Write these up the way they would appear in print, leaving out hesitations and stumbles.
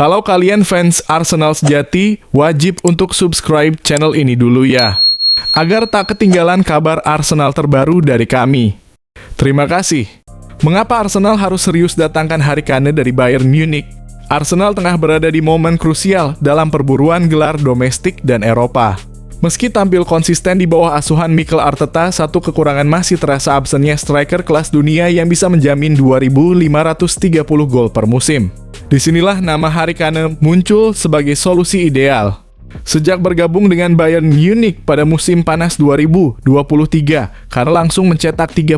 Kalau kalian fans Arsenal sejati, wajib untuk subscribe channel ini dulu ya, agar tak ketinggalan kabar Arsenal terbaru dari kami. Terima kasih. Mengapa Arsenal harus serius datangkan Harry Kane dari Bayern Munich? Arsenal tengah berada di momen krusial dalam perburuan gelar domestik dan Eropa. Meski tampil konsisten di bawah asuhan Mikel Arteta, satu kekurangan masih terasa absennya striker kelas dunia yang bisa menjamin 2.530 gol per musim. Disinilah nama Harry Kane muncul sebagai solusi ideal. Sejak bergabung dengan Bayern Munich pada musim panas 2023, Kane langsung mencetak 36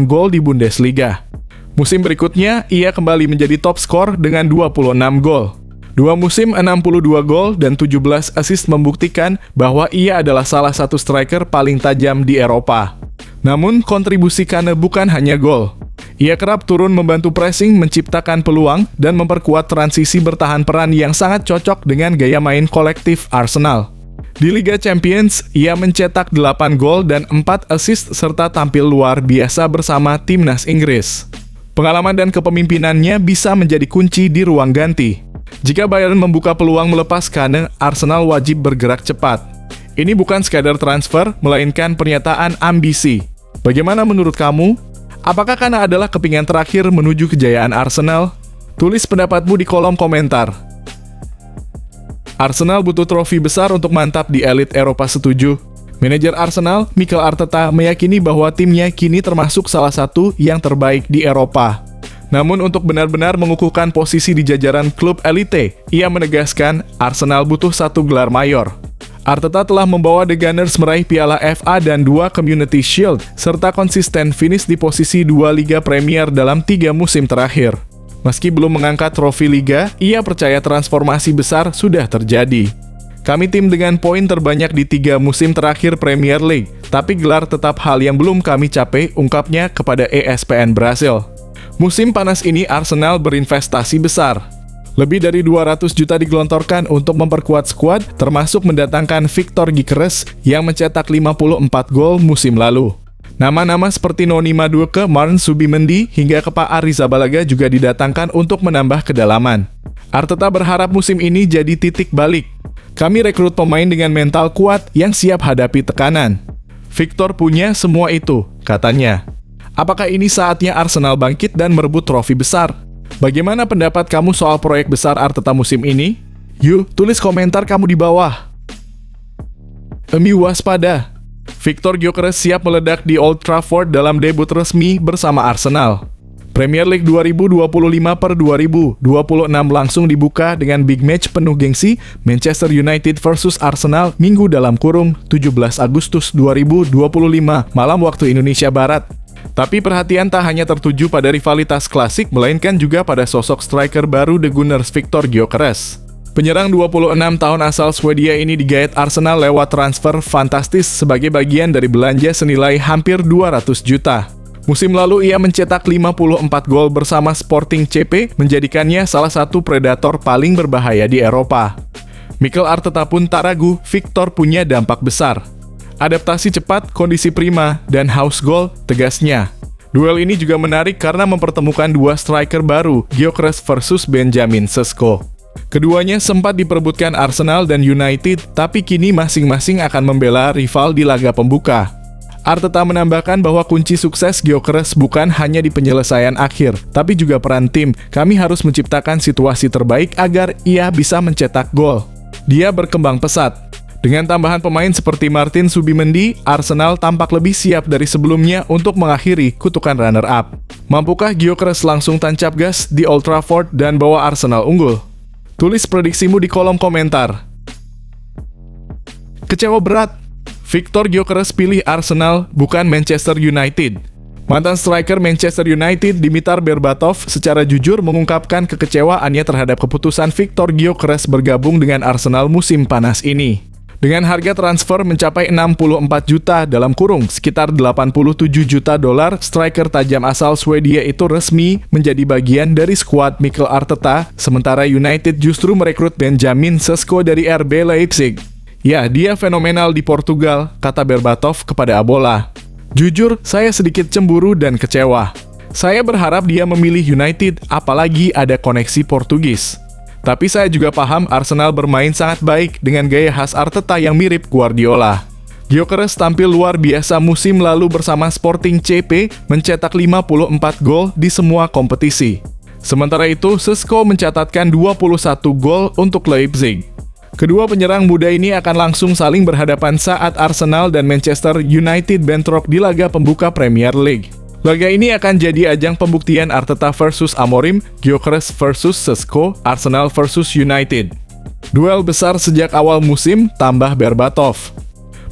gol di Bundesliga. Musim berikutnya, ia kembali menjadi top skor dengan 26 gol. Dua musim 62 gol dan 17 assist membuktikan bahwa ia adalah salah satu striker paling tajam di Eropa. Namun, kontribusi Kane bukan hanya gol. Ia kerap turun membantu pressing, menciptakan peluang, dan memperkuat transisi bertahan peran yang sangat cocok dengan gaya main kolektif Arsenal. Di Liga Champions, ia mencetak 8 gol dan 4 assist serta tampil luar biasa bersama timnas Inggris. Pengalaman dan kepemimpinannya bisa menjadi kunci di ruang ganti. Jika Bayern membuka peluang melepas Kane, Arsenal wajib bergerak cepat. Ini bukan sekadar transfer, melainkan pernyataan ambisi. Bagaimana menurut kamu? Apakah Kane adalah kepingan terakhir menuju kejayaan Arsenal? Tulis pendapatmu di kolom komentar. Arsenal butuh trofi besar untuk mantap di elit Eropa, setuju? Manajer Arsenal, Mikel Arteta, meyakini bahwa timnya kini termasuk salah satu yang terbaik di Eropa. Namun untuk benar-benar mengukuhkan posisi di jajaran klub elite, ia menegaskan Arsenal butuh satu gelar mayor. Arteta telah membawa The Gunners meraih Piala FA dan 2 Community Shield, serta konsisten finish di posisi 2 Liga Premier dalam 3 musim terakhir. Meski belum mengangkat trofi Liga, ia percaya transformasi besar sudah terjadi. Kami tim dengan poin terbanyak di 3 musim terakhir Premier League, tapi gelar tetap hal yang belum kami capai, ungkapnya kepada ESPN Brasil. Musim panas ini Arsenal berinvestasi besar. Lebih dari 200 juta digelontorkan untuk memperkuat skuad, termasuk mendatangkan Victor Gyökeres yang mencetak 54 gol musim lalu. Nama-nama seperti Noni Madueke, Martin Zubimendi, hingga Kepa Arrizabalaga juga didatangkan untuk menambah kedalaman. Arteta berharap musim ini jadi titik balik. Kami rekrut pemain dengan mental kuat yang siap hadapi tekanan. Victor punya semua itu, katanya. Apakah ini saatnya Arsenal bangkit dan merebut trofi besar? Bagaimana pendapat kamu soal proyek besar Arteta musim ini? Yuk, tulis komentar kamu di bawah. MU waspada. Victor Gyökeres siap meledak di Old Trafford dalam debut resmi bersama Arsenal. Premier League 2025/2026 langsung dibuka dengan big match penuh gengsi Manchester United versus Arsenal Minggu dalam kurung 17 Agustus 2025 malam waktu Indonesia Barat. Tapi perhatian tak hanya tertuju pada rivalitas klasik, melainkan juga pada sosok striker baru The Gunners, Victor Gyökeres. Penyerang 26 tahun asal Swedia ini digait Arsenal lewat transfer fantastis sebagai bagian dari belanja senilai hampir 200 juta. Musim lalu ia mencetak 54 gol bersama Sporting CP, menjadikannya salah satu predator paling berbahaya di Eropa. Mikel Arteta pun tak ragu, Victor punya dampak besar. Adaptasi cepat, kondisi prima, dan haus gol, tegasnya. Duel ini juga menarik karena mempertemukan dua striker baru, Gyökeres versus Benjamin Sesko. Keduanya sempat diperebutkan Arsenal dan United, tapi kini masing-masing akan membela rival di laga pembuka. Arteta menambahkan bahwa kunci sukses Gyökeres bukan hanya di penyelesaian akhir, tapi juga peran tim. Kami harus menciptakan situasi terbaik agar ia bisa mencetak gol. Dia berkembang pesat. Dengan tambahan pemain seperti Martin Zubimendi, Arsenal tampak lebih siap dari sebelumnya untuk mengakhiri kutukan runner-up. Mampukah Gyökeres langsung tancap gas di Old Trafford dan bawa Arsenal unggul? Tulis prediksimu di kolom komentar. Kecewa berat. Victor Gyökeres pilih Arsenal, bukan Manchester United. Mantan striker Manchester United, Dimitar Berbatov, secara jujur mengungkapkan kekecewaannya terhadap keputusan Victor Gyökeres bergabung dengan Arsenal musim panas ini. Dengan harga transfer mencapai 64 juta dalam kurung, sekitar 87 juta dolar, striker tajam asal Swedia itu resmi menjadi bagian dari skuad Mikel Arteta, sementara United justru merekrut Benjamin Sesko dari RB Leipzig. Ya, dia fenomenal di Portugal, kata Berbatov kepada Abola. Jujur, saya sedikit cemburu dan kecewa. Saya berharap dia memilih United, apalagi ada koneksi Portugis. Tapi saya juga paham Arsenal bermain sangat baik dengan gaya khas Arteta yang mirip Guardiola. Gyökeres tampil luar biasa musim lalu bersama Sporting CP, mencetak 54 gol di semua kompetisi. Sementara itu, Šeško mencatatkan 21 gol untuk Leipzig. Kedua penyerang muda ini akan langsung saling berhadapan saat Arsenal dan Manchester United bentrok di laga pembuka Premier League. Laga ini akan jadi ajang pembuktian Arteta versus Amorim, Gyökeres versus Šeško, Arsenal versus United. Duel besar sejak awal musim, tambah Berbatov.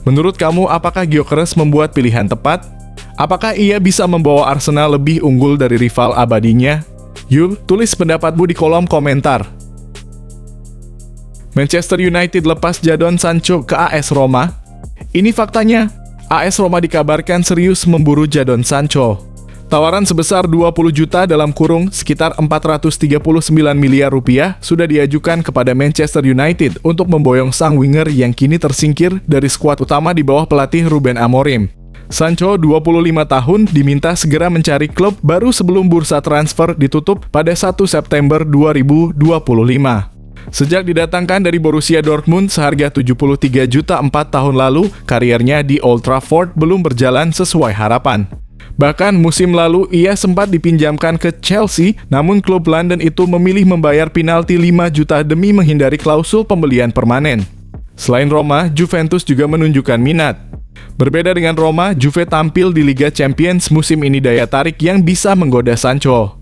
Menurut kamu, apakah Gyökeres membuat pilihan tepat? Apakah ia bisa membawa Arsenal lebih unggul dari rival abadinya? Yuk, tulis pendapatmu di kolom komentar. Manchester United lepas Jadon Sancho ke AS Roma. Ini faktanya. AS Roma dikabarkan serius memburu Jadon Sancho. Tawaran sebesar 20 juta dalam kurung sekitar 439 miliar rupiah sudah diajukan kepada Manchester United untuk memboyong sang winger yang kini tersingkir dari skuad utama di bawah pelatih Ruben Amorim. Sancho, 25 tahun, diminta segera mencari klub baru sebelum bursa transfer ditutup pada 1 September 2025. Sejak didatangkan dari Borussia Dortmund seharga 73 juta 4 tahun lalu, kariernya di Old Trafford belum berjalan sesuai harapan. Bahkan musim lalu ia sempat dipinjamkan ke Chelsea, namun klub London itu memilih membayar penalti 5 juta demi menghindari klausul pembelian permanen. Selain Roma, Juventus juga menunjukkan minat. Berbeda dengan Roma, Juve tampil di Liga Champions musim ini daya tarik yang bisa menggoda Sancho.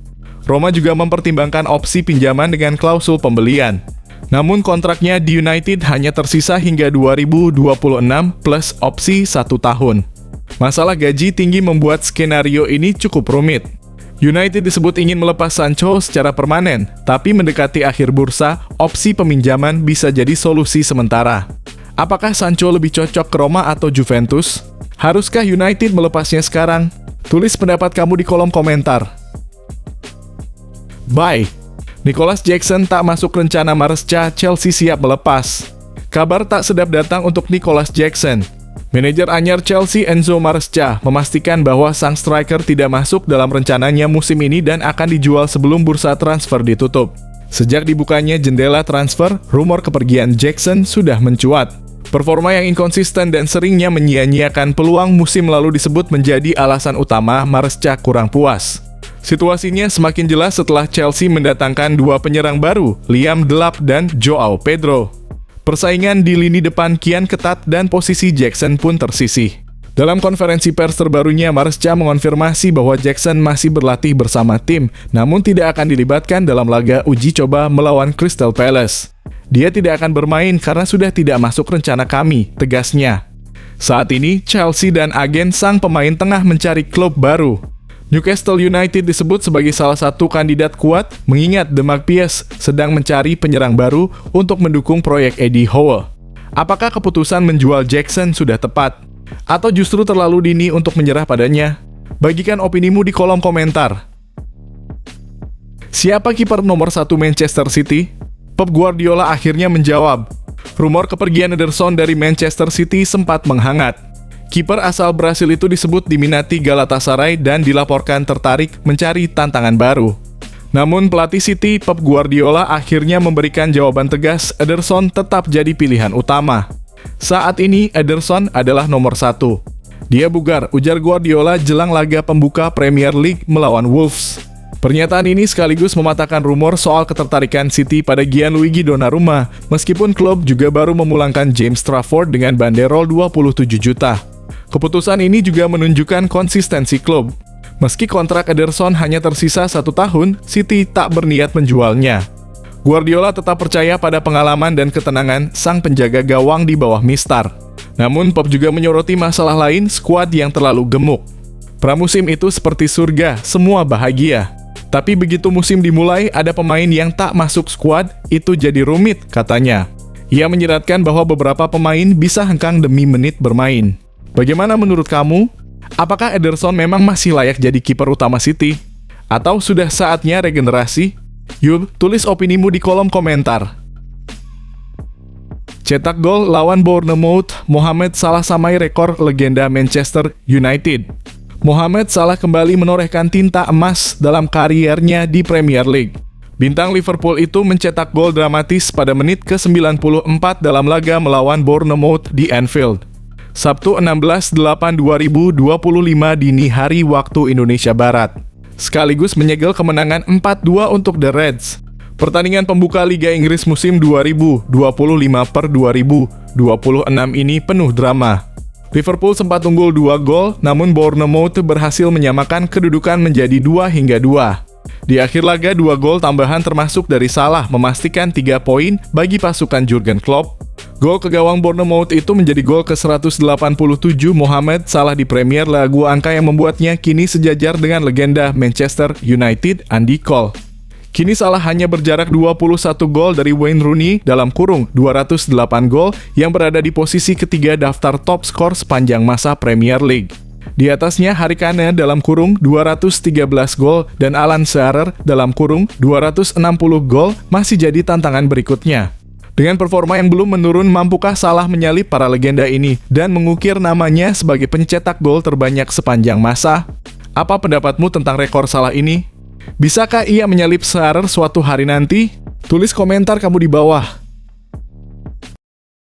Roma juga mempertimbangkan opsi pinjaman dengan klausul pembelian. Namun kontraknya di United hanya tersisa hingga 2026 plus opsi 1 tahun. Masalah gaji tinggi membuat skenario ini cukup rumit. United disebut ingin melepas Sancho secara permanen, tapi mendekati akhir bursa, opsi peminjaman bisa jadi solusi sementara. Apakah Sancho lebih cocok ke Roma atau Juventus? Haruskah United melepasnya sekarang? Tulis pendapat kamu di kolom komentar. Bye. Nicolas Jackson tak masuk rencana Maresca, Chelsea siap melepas. Kabar tak sedap datang untuk Nicolas Jackson. Manajer anyar Chelsea Enzo Maresca memastikan bahwa sang striker tidak masuk dalam rencananya musim ini dan akan dijual sebelum bursa transfer ditutup. Sejak dibukanya jendela transfer, rumor kepergian Jackson sudah mencuat. Performa yang inkonsisten dan seringnya menyia-nyiakan peluang musim lalu disebut menjadi alasan utama Maresca kurang puas. Situasinya semakin jelas setelah Chelsea mendatangkan dua penyerang baru, Liam Delap dan Joao Pedro. Persaingan di lini depan kian ketat dan posisi Jackson pun tersisih. Dalam konferensi pers terbarunya, Maresca mengonfirmasi bahwa Jackson masih berlatih bersama tim, namun tidak akan dilibatkan dalam laga uji coba melawan Crystal Palace. Dia tidak akan bermain karena sudah tidak masuk rencana kami, tegasnya. Saat ini, Chelsea dan agen sang pemain tengah mencari klub baru. Newcastle United disebut sebagai salah satu kandidat kuat, mengingat The Magpies sedang mencari penyerang baru untuk mendukung proyek Eddie Howe. Apakah keputusan menjual Jackson sudah tepat? Atau justru terlalu dini untuk menyerah padanya? Bagikan opinimu di kolom komentar. Siapa kiper nomor 1 Manchester City? Pep Guardiola akhirnya menjawab. Rumor kepergian Ederson dari Manchester City sempat menghangat. Kiper asal Brasil itu disebut diminati Galatasaray dan dilaporkan tertarik mencari tantangan baru. Namun pelatih City, Pep Guardiola, akhirnya memberikan jawaban tegas, Ederson tetap jadi pilihan utama. Saat ini, Ederson adalah nomor 1. Dia bugar, ujar Guardiola jelang laga pembuka Premier League melawan Wolves. Pernyataan ini sekaligus mematahkan rumor soal ketertarikan City pada Gianluigi Donnarumma, meskipun klub juga baru memulangkan James Trafford dengan banderol 27 juta. Keputusan ini juga menunjukkan konsistensi klub. Meski kontrak Ederson hanya tersisa 1 tahun, City tak berniat menjualnya. Guardiola tetap percaya pada pengalaman dan ketenangan sang penjaga gawang di bawah Mistar. Namun Pep juga menyoroti masalah lain, skuad yang terlalu gemuk. Pramusim itu seperti surga, semua bahagia. Tapi begitu musim dimulai, ada pemain yang tak masuk skuad, itu jadi rumit, katanya. Ia menyiratkan bahwa beberapa pemain bisa hengkang demi menit bermain. Bagaimana menurut kamu? Apakah Ederson memang masih layak jadi kiper utama City? Atau sudah saatnya regenerasi? Yuk, tulis opinimu di kolom komentar. Cetak gol lawan Bournemouth, Mohamed Salah samai rekor legenda Manchester United. Mohamed Salah kembali menorehkan tinta emas dalam kariernya di Premier League. Bintang Liverpool itu mencetak gol dramatis pada menit ke-94 dalam laga melawan Bournemouth di Anfield. Sabtu 16/8/2025 dini hari waktu Indonesia Barat. Sekaligus menyegel kemenangan 4-2 untuk The Reds. Pertandingan pembuka Liga Inggris musim 2025/2026 ini penuh drama. Liverpool sempat unggul 2 gol, namun Bournemouth berhasil menyamakan kedudukan menjadi 2-2. Di akhir laga, 2 gol tambahan termasuk dari Salah memastikan 3 poin bagi pasukan Jurgen Klopp. Gol ke gawang Bournemouth itu menjadi gol ke-187 Mohamed Salah di Premier League, angka yang membuatnya kini sejajar dengan legenda Manchester United Andy Cole. Kini Salah hanya berjarak 21 gol dari Wayne Rooney dalam kurung 208 gol yang berada di posisi ketiga daftar top skor sepanjang masa Premier League. Di atasnya Harry Kane dalam kurung 213 gol dan Alan Shearer dalam kurung 260 gol masih jadi tantangan berikutnya. Dengan performa yang belum menurun, mampukah Salah menyalip para legenda ini dan mengukir namanya sebagai pencetak gol terbanyak sepanjang masa? Apa pendapatmu tentang rekor Salah ini? Bisakah ia menyalip Shearer suatu hari nanti? Tulis komentar kamu di bawah.